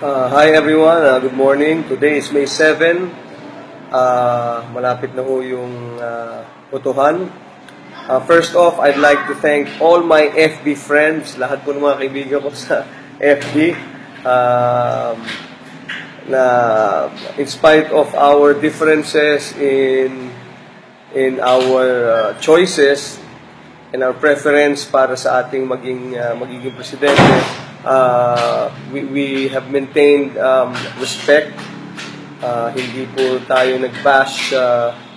Hi everyone, good morning. Today is May 7. Malapit na ho yung botohan. First off, I'd like to thank all my FB friends, lahat po ng mga kaibigan ko sa FB. Na in spite of our differences in our choices and our preference para sa ating magiging presidente, we have maintained respect. Hindi po tayo nag-bash,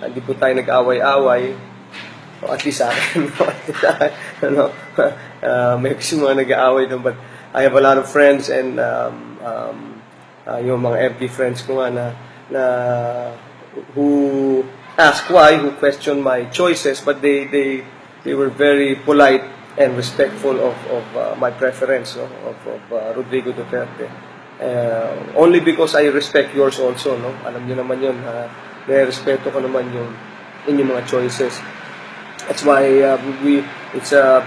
hindi po tayo nag-away-away. O at least sa akin, may kasi mga nag-aaway doon, but I have a lot of friends and yung mga FB friends ko nga na who ask why, who question my choices, but they were very polite and respectful of my preference, no? of Rodrigo Duterte. Only because I respect yours also, no? Alam niyo naman yun, respeto ko naman yung inyong mga choices. That's why it's a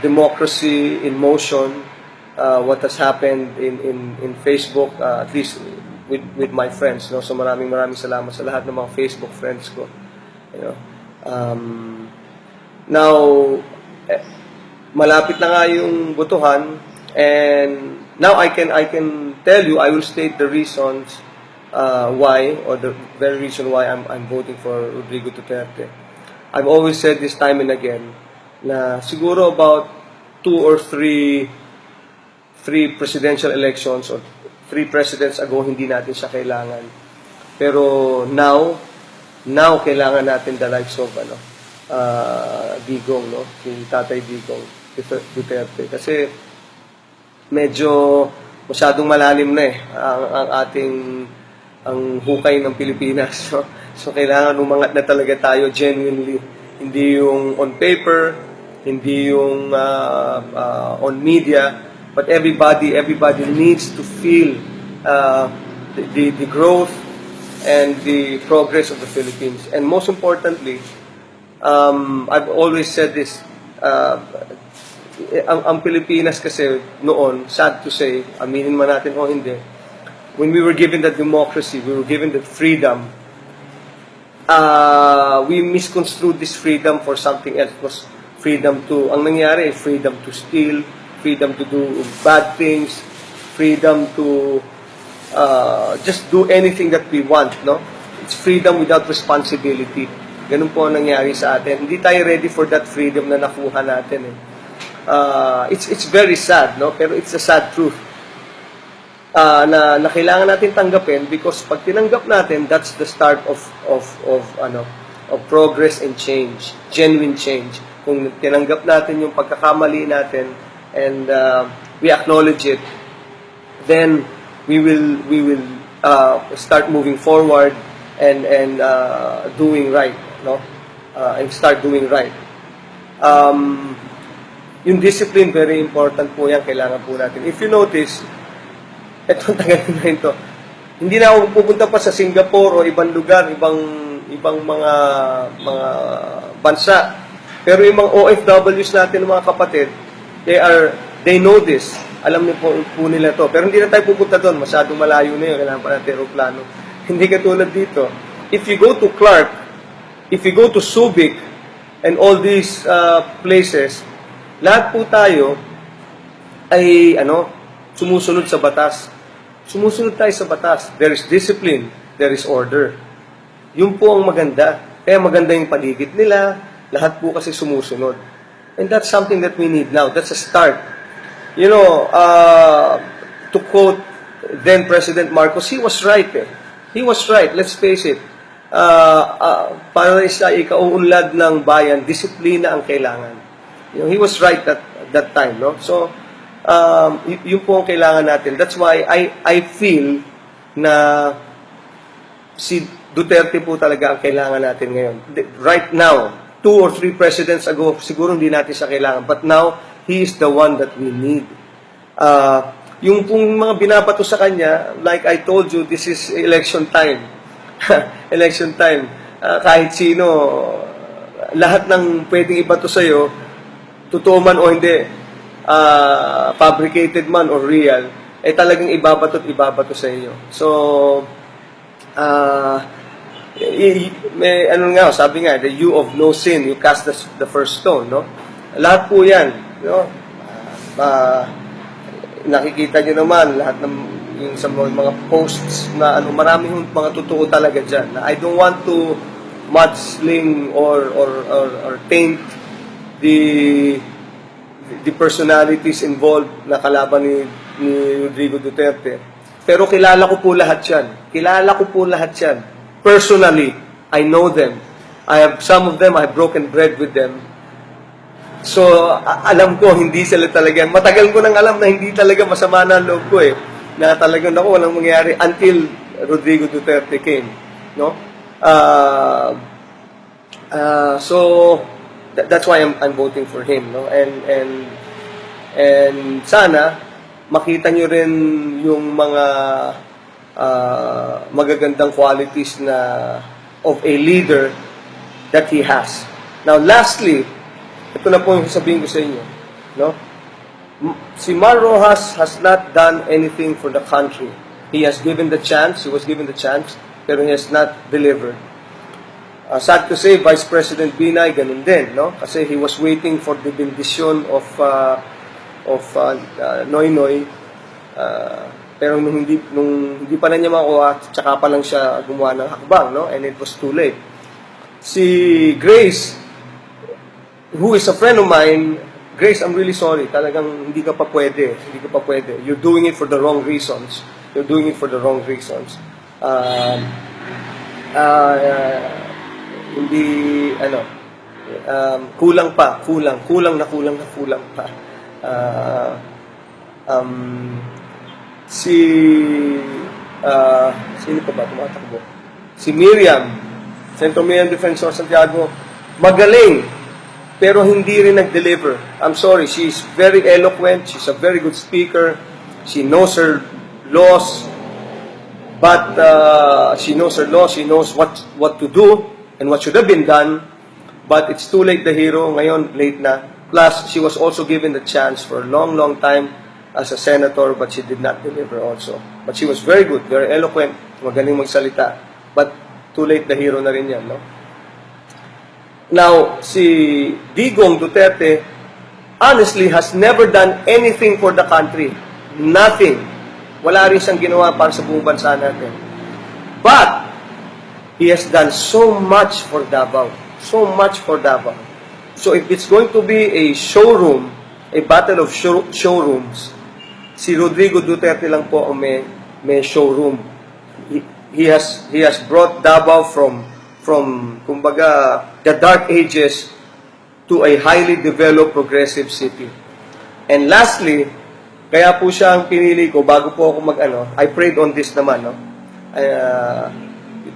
democracy in motion. What has happened in Facebook, at least with my friends, no? So maraming salamat sa lahat ng mga Facebook friends ko. You know, now, malapit na nga yung botohan, and now I can tell you, I will state the reasons why, or the very reason why I'm voting for Rodrigo Duterte. I've always said this time and again na siguro about 2 or 3 presidential elections or 3 presidents ago hindi natin siya kailangan. Pero now kailangan natin the likes of Digong, no? Si Tatay Digong Duterte, kasi medyo masyadong malalim na ang hukay ng Pilipinas, no? So kailangan umangat na talaga tayo genuinely, hindi yung on paper, hindi yung on media, but everybody needs to feel the growth and the progress of the Philippines. And most importantly, I've always said this, ang Pilipinas kasi noon, sad to say, aminin man natin o hindi, when we were given that democracy, we were given that freedom, we misconstrued this freedom for something else. It was freedom to, ang nangyari, freedom to steal, freedom to do bad things, freedom to just do anything that we want, no? It's freedom without responsibility. Ganun po ang nangyari sa atin. Hindi tayo ready for that freedom na nakuha natin. It's very sad, no? Pero it's a sad truth. Na kailangan natin tanggapin, because pag tinanggap natin, that's the start of progress and change, genuine change. Kung tinanggap natin yung pagkakamali natin and we acknowledge it, then we will start moving forward and doing right, no? And start doing right. Yung discipline, very important po yan, kailangan po natin. If you notice, etong tagal na ito, hindi na ako pupunta pa sa Singapore o ibang lugar, ibang mga bansa. Pero yung mga OFWs natin, mga kapatid, they know this. Alam niyo po nila to. Pero hindi na tayo pupunta doon, masyadong malayo na yun, kailangan pa natin aeroplano. Hindi katulad dito. If you go to Clark, if you go to Subic, and all these places, lahat po tayo ay sumusunod sa batas. Sumusunod tayo sa batas. There is discipline, there is order. Yun po ang maganda. Kaya maganda yung paligid nila, lahat po kasi sumusunod. And that's something that we need now. That's a start. You know, to quote then President Marcos, he was right. He was right, let's face it. Para sa ikauunlad ng bayan, disiplina ang kailangan. You know, he was right at that time, no? So, yun po ang kailangan natin. That's why I feel na si Duterte po talaga ang kailangan natin ngayon. Right now, 2 or 3 presidents ago, siguro hindi natin siya kailangan. But now, he is the one that we need. Yung pong mga binabato sa kanya, like I told you, this is election time. Election time. Kahit sino, lahat ng pwedeng ibato sa'yo, totoo man o hindi, fabricated man or real, talagang ibabato sa iyo. So, may ano nga, sabi nga, the you of no sin, you cast the first stone, no? Lahat po yan, no? Nakikita nyo naman, lahat ng yung sa mga posts na ano, maraming mga totoo talaga dyan. I don't want to mudsling or taint the personalities involved na kalaban ni Rodrigo Duterte. Pero kilala ko po lahat yan. Personally, I know them. Some of them, I have broken bread with them. So, alam ko, hindi sila talaga. Matagal ko nang alam na hindi talaga masama na ang loob ko eh. Na talagang naku, walang mangyari until Rodrigo Duterte came. No? So, that's why I'm voting for him. No? And sana, makita nyo rin yung mga magagandang qualities of a leader that he has. Now, lastly, ito na po yung sabihin ko sa inyo. No? Si Mar Roxas has not done anything for the country. He was given the chance, pero he has not delivered. Sad to say, Vice President Binay, ganun din, no? Kasi he was waiting for the benediction of Noynoy, pero nung hindi pa na niya makuha, tsaka pa lang siya gumawa ng hakbang, no? And it was too late. Si Grace, who is a friend of mine, Grace, I'm really sorry. Talagang hindi ka pa pwede. You're doing it for the wrong reasons. Hindi, kulang pa. Sino pa ba tumatakbo? Si Miriam, Centro Miriam Defensor Santiago, magaling. Pero hindi rin nag-deliver. I'm sorry, she's very eloquent, she's a very good speaker, she knows her laws, but she knows what to do and what should have been done, but it's too late, the hero, ngayon late na. Plus, she was also given the chance for a long time as a senator, but she did not deliver also. But she was very good, very eloquent, magaling magsalita, but too late, the hero na rin yan, no? Now, si Digong Duterte, honestly, has never done anything for the country. Nothing. Wala rin siyang ginawa para sa buong bansa natin. But, he has done so much for Davao. So, if it's going to be a showroom, a battle of showrooms, si Rodrigo Duterte lang po ang may showroom. He has brought Davao from kumbaga, the dark ages to a highly developed, progressive city. And lastly, kaya po siya ang pinili ko bago po ako I prayed on this naman, no?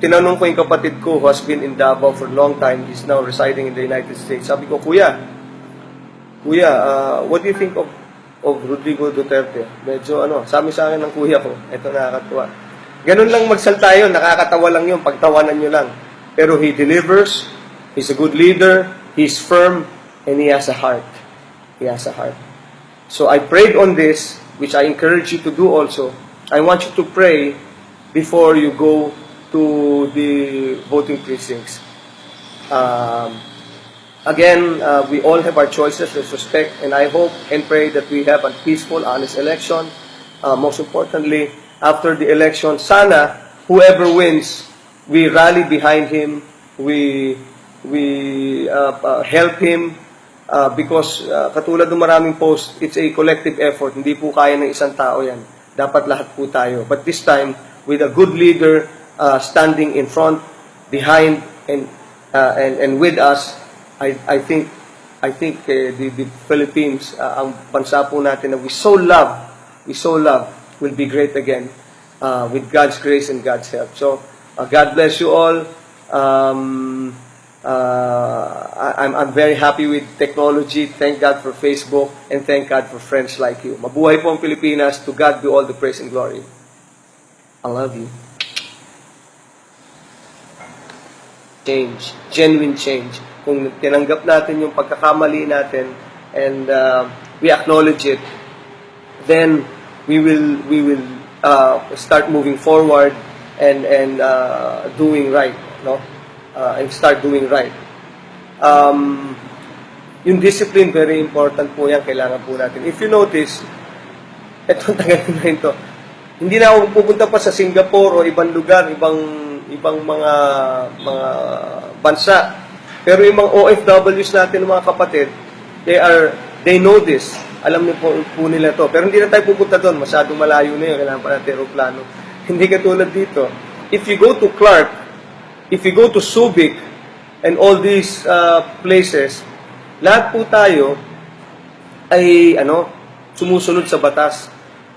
Tinanong ko yung kapatid ko who has been in Davao for a long time. He's now residing in the United States. Sabi ko, Kuya, what do you think of Rodrigo Duterte? Medyo sabi sa akin ng kuya ko, ito nakakatuwa. Ganun lang magsalta yun, nakakatawa lang yun, pagtawanan nyo lang. Pero he delivers, he's a good leader, he's firm, and he has a heart. So I prayed on this, which I encourage you to do also. I want you to pray before you go to the voting precincts. Again, we all have our choices, let's respect, and I hope and pray that we have a peaceful, honest election. Most importantly, after the election, sana, whoever wins, we rally behind him, we help him, because katulad ng maraming post, it's a collective effort. Hindi po kaya ng isang tao yan. Dapat lahat po tayo. But this time, with a good leader standing in front, behind, and with us, I think the Philippines, ang bansa po natin na we so love, will be great again with God's grace and God's help. So, God bless you all. I'm very happy with technology. Thank God for Facebook and thank God for friends like you. Mabuhay po ang Pilipinas. To God be all the praise and glory. I love you. Change. Genuine change. Kung tinanggap natin yung pagkakamali natin and we acknowledge it, then we will start moving forward and doing right, no? And start doing right. Yung discipline, very important po yan, kailangan po natin. If you notice, eto, tagal na ito, hindi na ako pupunta pa sa Singapore o ibang lugar, ibang mga bansa. Pero yung mga OFWs natin, mga kapatid, they know this. Alam niyo po nila to. Pero hindi na tayo pupunta doon, masyadong malayo na yun, kailangan pa natin aeroplano. Hindi katulad dito. If you go to Clark, if you go to Subic, and all these places, lahat po tayo ay sumusunod sa batas.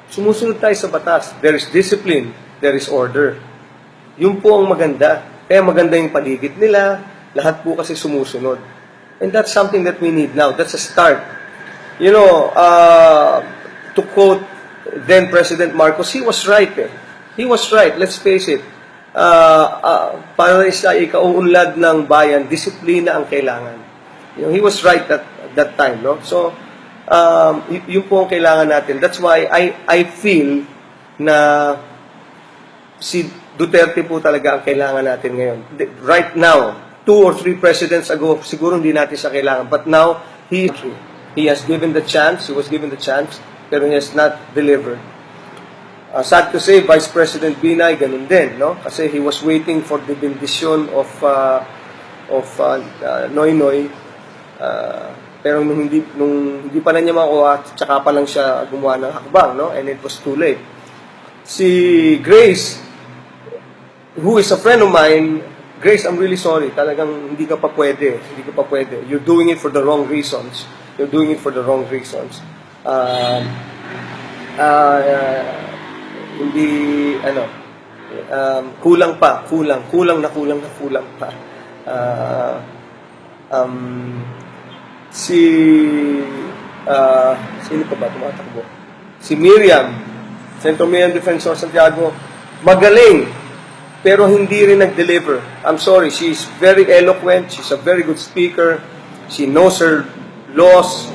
Sumusunod tayo sa batas. There is discipline, there is order. Yun po ang maganda. Kaya maganda yung paligid nila, lahat po kasi sumusunod. And that's something that we need now. That's a start. You know, to quote then President Marcos, he was right eh. He was right, let's face it. Para sa ikauunlad ng bayan, disiplina ang kailangan. You know, he was right at that time, no? So, yun po ang kailangan natin. That's why I feel na si Duterte po talaga ang kailangan natin ngayon. Right now, 2 or 3 presidents ago, siguro hindi natin siya kailangan. But now, he has given the chance, he was given the chance, pero he has not delivered. Sad to say, Vice President Binay, ganun din, no? Kasi he was waiting for the benediction of Noynoy. Pero nung hindi pa na niya makuha, tsaka pa lang siya gumawa ng hakbang, no? And it was too late. Si Grace, who is a friend of mine, Grace, I'm really sorry. Talagang hindi ka pa pwede. Hindi ka pa pwede. You're doing it for the wrong reasons. You're doing it for the wrong reasons. Hindi, kulang pa. Kulang pa. Sino pa ba tumatakbo? Si Miriam, Centro Miriam Defensor Santiago, magaling, pero hindi rin nag-deliver. I'm sorry, she's very eloquent, she's a very good speaker, she knows her laws,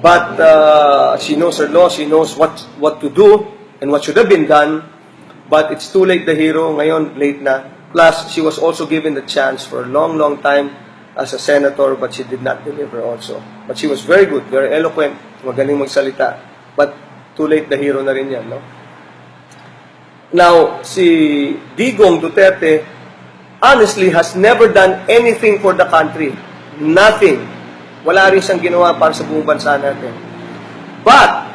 but she knows what to do and what should have been done, but it's too late, the hero, ngayon late na. Plus, she was also given the chance for a long time as a senator, but she did not deliver also. But she was very good, very eloquent, magaling magsalita, but too late, the hero na rin yan, no? Now, si Digong Duterte honestly has never done anything for the country. Nothing. Wala rin siyang ginawa para sa buong bansa natin. But,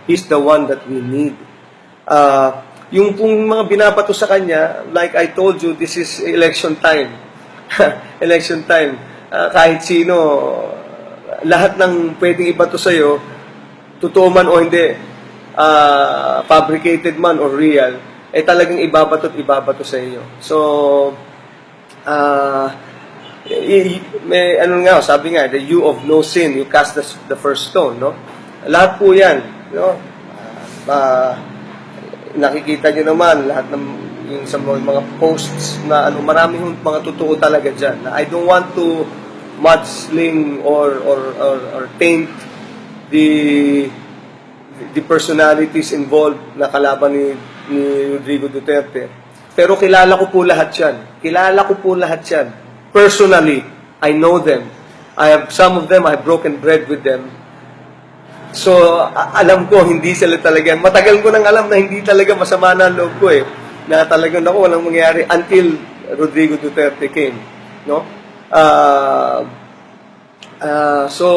he's the one that we need. Yung pong mga binabato sa kanya, like I told you, this is election time. Election time. Kahit sino, lahat ng pwedeng ibato sa'yo, totoo man o hindi, fabricated man or real, talagang ibabato sa iyo. So, may sabi nga, the you of no sin, you cast the first stone, no? Lahat po yan, no? Nakikita nyo naman, lahat ng yung sa mga posts na maraming mga totoo talaga dyan. I don't want to mudsling or taint the personalities involved na kalaban ni Rodrigo Duterte. Pero kilala ko po lahat yan. Personally, I know them. Some of them, I have broken bread with them. So, alam ko, hindi sila talaga. Matagal ko nang alam na hindi talaga masama na loob ko eh. Na talagang walang mangyari until Rodrigo Duterte came. No? So,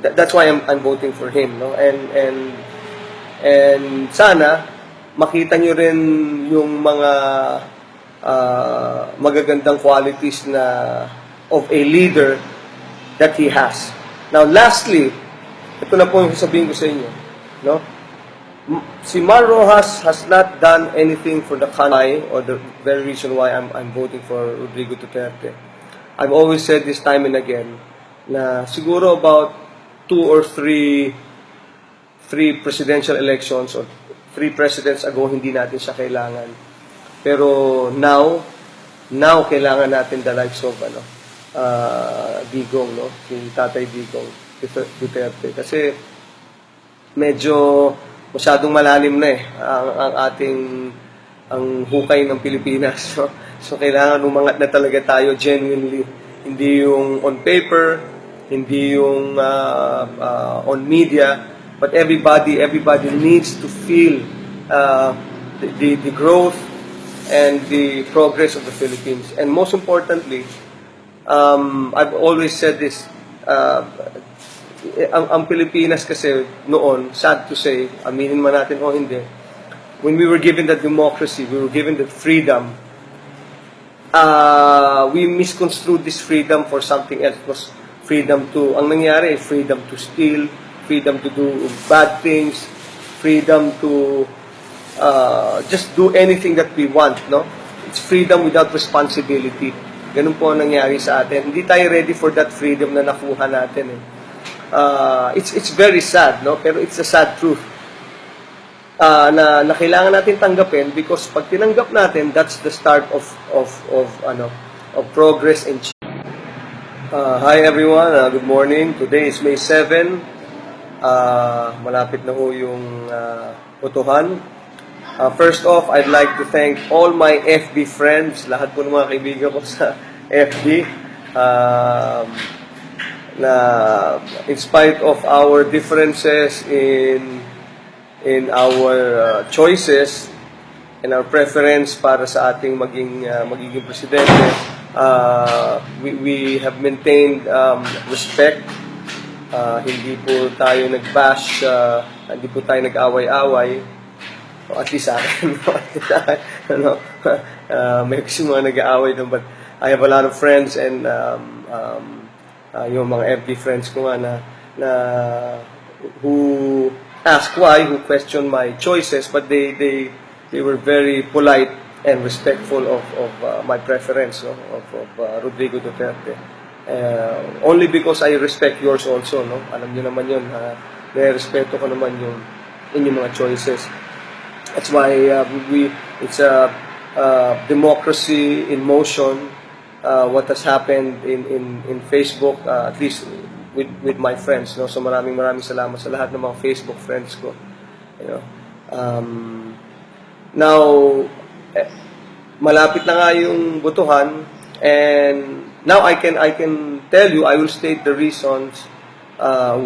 that's why I'm voting for him, no? And sana makita nyo rin yung mga magagandang qualities na of a leader that he has. Now, lastly, ito na po yung sasabihin ko sa inyo, no? Si Mar Rojas has not done anything for the country, or the very reason why I'm voting for Rodrigo Duterte. I've always said this time and again na siguro about 2 or 3 presidential elections or 3 presidents ago, hindi natin siya kailangan. Pero now kailangan natin the likes of Digong, no? Si Tatay Digong Duterte. Kasi medyo masyadong malalim na ang ating ang hukay ng Pilipinas. So kailangan umangat na talaga tayo genuinely. Hindi yung on paper, hindi yung on media, but everybody needs to feel the growth and the progress of the Philippines. And most importantly, I've always said this, ang Pilipinas kasi noon, sad to say, aminin man natin o hindi, when we were given the democracy, we were given the freedom, we misconstrued this freedom for something else. It was freedom to, ang nangyari, freedom to steal, freedom to do bad things, freedom to just do anything that we want, no? It's freedom without responsibility. Ganun po ang nangyari sa atin. Hindi tayo ready for that freedom na nakuha natin. It's very sad, no? Pero it's a sad truth. Na kailangan natin tanggapin because pag tinanggap natin, that's the start of progress and change. Hi everyone, good morning. Today is May 7. Malapit na ho yung botohan. First off, I'd like to thank all my FB friends, lahat po ng mga kaibigan ko sa FB. Na in spite of our differences in our choices and our preference para sa ating magiging presidente, we have maintained respect. Hindi po tayo nag-bash, hindi po tayo nag-away-away. O at least sa akin, may kasi mga nag-aaway doon, but I have a lot of friends and yung mga FB friends ko nga na who ask why, who question my choices, but they were very polite and respectful of my preference, no? of Rodrigo Duterte. Only because I respect yours also, no? Alam niyo naman yun, respeto ko naman yung inyong mga choices. That's why it's a democracy in motion. What has happened in Facebook, at least with my friends, no? So maraming salamat sa lahat ng mga Facebook friends ko. You know, now malapit na nga yung botohan, and now I can tell you, I will state the reasons why